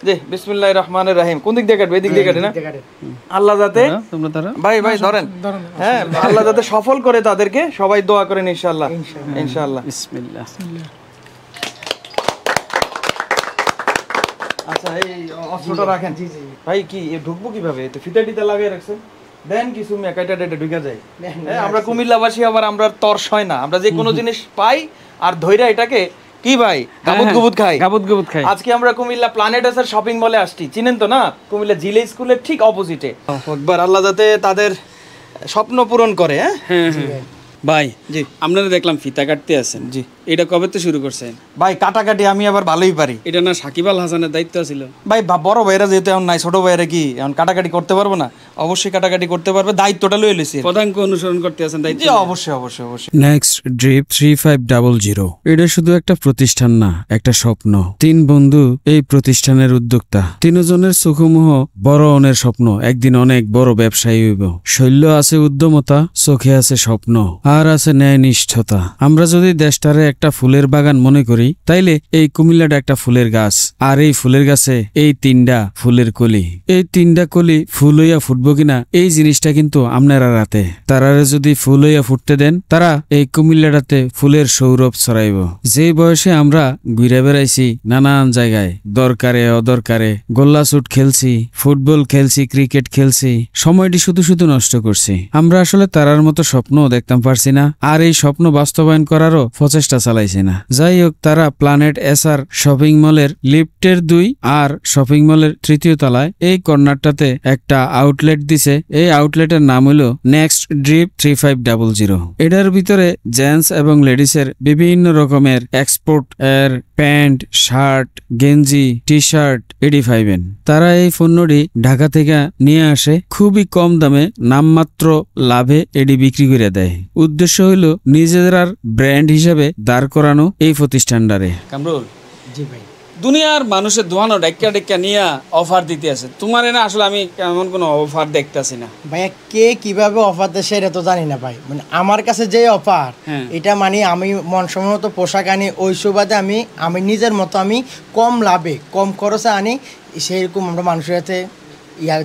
জি বিসমিল্লাহির রহমানির রহিম। কোন দিক দিয়ে কাটবে? এদিক দিয়ে কাটে না? আল্লাহ যাতে ভাই ধরেন, হ্যাঁ আল্লাহ যাতে সফল করে তাদেরকে, সবাই দোয়া করেন ইনশাআল্লাহ। ইনশাআল্লাহ বিসমিল্লাহ। আচ্ছা এই অস্ত্রটা রাখেন। জি জি ভাই, কি ঢুকবো কিভাবে? তো ফিতা টিতা লাগিয়ে রাখছেন, দেন কিছু মেকাইটা ডেটে ঢুকে যায়। আমরা কুমিল্লাবাসী আবার আমরা তর্স হয় না, আমরা যে কোনো জিনিস পাই আর ধইরা এটাকে কি ভাই গাবুত গুবুত খাই। আজকে আমরা কুমিল্লা প্ল্যানেট এসের শপিং মলে আসছি, চিনেন তো না? কুমিল্লা জিলে স্কুলের ঠিক অপোজিটে। একবার আল্লাহ যাতে তাদের স্বপ্ন পূরণ করে। হ্যাঁ ভাই জি, আপনারা দেখলাম ফিতা কাটতে আছেন। জি, এটা কবে তো শুরু করছেন? ভাই কাটাকাটি আমি আবার ভালোই পারি। এটা না সাকিব আল হাসানের দায়িত্ব ছিল? ভাই বড় ভাইরা যেহেতু এখন নাই, ছোট ভাইরা কি এখন কাটাকাটি করতে পারবো না? অবশ্যই কাটাকাটি করতে পারবে, দায়িত্বটা লয়ে লইছি। পদাঙ্ক অনুসরণ করতে আছেন দায়িত্ব? জি অবশ্যই অবশ্যই অবশ্যই। নেক্সট ড্রিপ 3500 এটা শুধু একটা প্রতিষ্ঠান না, একটা স্বপ্ন। 3 বন্ধু এই প্রতিষ্ঠানের উদ্যোক্তা। 3 জনের চোখমুহ বড় অনের স্বপ্ন একদিন অনেক বড় ব্যবসায়ী হইব। শৈল্য আছে উদ্যমতা, চোখে আছে স্বপ্ন, আর আছে ন্যায় নিষ্ঠতা। আমরা যদি দেশটারে একটা ফুলের বাগান মনে করি, তাইলে এই কুমিল্লাটা একটা ফুলের গাছ, আর এই ফুলের গাছে এই 3টা ফুলের কলি। এই 3টা কলি ফুল হইয়া ফুটবো কিনা এই জিনিসটা কিন্তু আপনারা রাতে। তারারে যদি ফুল হইয়া ফুটতে দেন, তারা এই কুমিল্লাটাতে ফুলের সৌরভ ছড়াইব। যে বয়সে আমরা ঘুরে বেড়াইছি নানান জায়গায়, দরকারে অদরকারে, গোল্লা শুট খেলছি, ফুটবল খেলছি, ক্রিকেট খেলছি, সময়টি শুধু শুধু নষ্ট করছি। আমরা আসলে তারার মতো স্বপ্ন দেখতাম পারছি না, আর এই স্বপ্ন বাস্তবায়ন করারও প্রচেষ্টা চালাইছে না। যাই হোক, তারা প্ল্যানেট এসআর শপিং মলের লিফটের 2 আর শপিং মলের 3য় তলায় এই কর্নারটাতে একটা আউটলেট দিছে। এই আউটলেটের নাম হলো নেক্সট ড্রিপ 3500। এটার ভিতরে জেন্টস এবং লেডিসের বিভিন্ন রকমের এক্সপোর্ট এর প্যান্ট, শার্ট, গেঞ্জি, টি শার্ট এডি পাইবেন। তারা এই পণ্যটি ঢাকা থেকে নিয়ে আসে, খুবই কম দামে নামমাত্র লাভে এডি বিক্রি করে দেয়। উদ্দেশ্য হইল নিজেদের ব্র্যান্ড হিসেবে দাঁড় করানো এই প্রতিষ্ঠানটারে। কামরুল জি ভাই, দুনিয়ার মানুষের দোয়ানো ডেক্কা নিয়ে অফার দিতে আছে, তোমার না আসলে আমি এমন কোনো অফার দেখতেছি না। ভাইয়া কে কিভাবে অফার দেয় সেটা তো জানি না ভাই। মানে আমার কাছে যে অফার, এটা মানে আমি মনসম্মত পোশাক আনি, ওই সুবাদে আমি নিজের মতো আমি কম লাভে কম খরচে আনি, সেইরকম আমরা মানুষের কাছে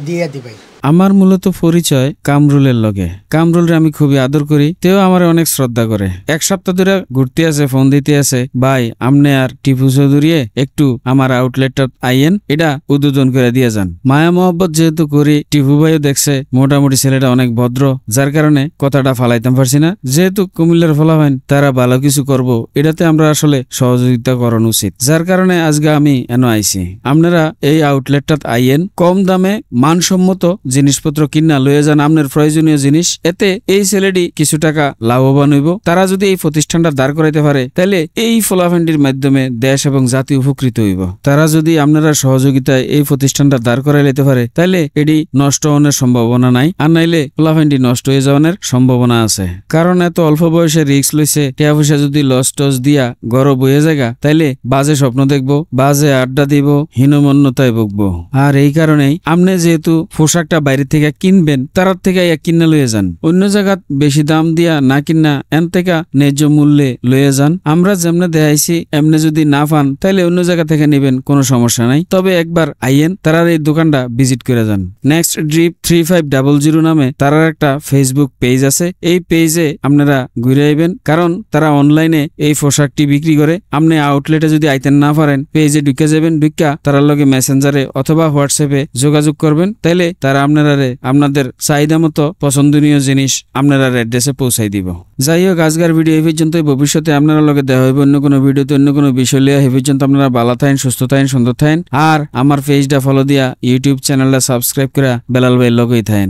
দিয়ে দিই ভাই। আমার মূলত পরিচয় কামরুলের লগে। কামরুলরে আমি খুবই আদর করি, তেও আমার অনেক শ্রদ্ধা করে। 1 সপ্তাহ ধরে ঘুরতে আছে, ফোন দিতে আছে, ভাই আমনে আর টিপু চৌধুরী একটু আমার আউটলেটটা আইয়েন, এটা উদ্বোধন করে দিয়ে যান। মায়া মোহব্বত যেহেতু করি, টিপু ভাইও দেখছে মোটামুটি ছেলেটা অনেক ভদ্র, যার কারণে কথাটা ফালাইতাম পারছি না। যেহেতু কুমিল্লার ফলাফাইন তারা ভালো কিছু করব, এটাতে আমরা আসলে সহযোগিতা করানো উচিত, যার কারণে আজকে আমি এনে আইছি। আপনারা এই আউটলেটটা আইয়েন, কম দামে মানসম্মত জিনিসপত্র কিনা লয়ে যান আপনার প্রয়োজনীয় জিনিস। এতে এই ছেলেটি কিছু টাকা লাভবান হইব। তারা যদি এই প্রতিষ্ঠানটা দাঁড় করাইতে পারে, তাহলে এই ফলাফান্ডির মাধ্যমে দেশ এবং জাতি উপকৃত হইব। তারা যদি আপনারা সহযোগিতায় এই প্রতিষ্ঠানটা দাঁড় করাই লেতে পারে, তাহলে এটি নষ্ট হওয়ার সম্ভাবনা নাই, আর নাইলে ফলাফান্ডি নষ্ট হয়ে যাওয়ার সম্ভাবনা আছে। কারণ এত অল্প বয়সে রিস্ক লইছে, টাকা পয়সা যদি লস টস দিয়া গড় বয়ে জায়গা, তাইলে বাজে স্বপ্ন দেখবো, বাজে আড্ডা দিব, হীনমন্যতায় ভুগবো। আর এই কারণেই আপনি যেহেতু পোশাকটা বাইরে থেকে কিনবেন, তার থেকে কিনা লয়ে যান। অন্য জায়গা বেশি দাম দিয়া না কিনা এন থেকে ন্যায্য মূল্যে লয়ে যান। আমরা যেমনে দেখাইছি এমনি যদি না পান, তাহলে অন্য জায়গা থেকে নেবেন, কোনো সমস্যা নাই। তবে একবার আইয়েন, তারার এই দোকানটা ভিজিট করে যান। নেক্সট ড্রিপ 3500 নামে তারার একটা ফেসবুক পেজ আছে। এই পেজে আপনারা ঘুরে আইবেন, কারণ তারা অনলাইনে এই পোশাকটি বিক্রি করে। আপনি আউটলেটে যদি আইতেন না পারেন, পেজে ঢুকে যাবেন, ঢুকা তারার লগে মেসেঞ্জারে অথবা হোয়াটসঅ্যাপে যোগাযোগ করবেন, তাইলে তারা আপনাদের চাহিদা মতো পছন্দনীয় জিনিস আপনারা অ্যাড্রেসে পৌঁছাই দিব। যাই হোক, আজকের ভিডিও এই পর্যন্ত। ভবিষ্যতে আপনারা লগে দেখা হইব অন্য কোনো ভিডিওতে অন্য কোনো বিষয় লিয়ে। এই পর্যন্ত আপনারা ভালো থাকেন, সুস্থ থাকেন, সুন্দর থাকেন, আর আমার পেজটা ফলো দিয়া ইউটিউব চ্যানেলটা সাবস্ক্রাইব করে বেলাল ভাইয়ের লগেই থাকেন।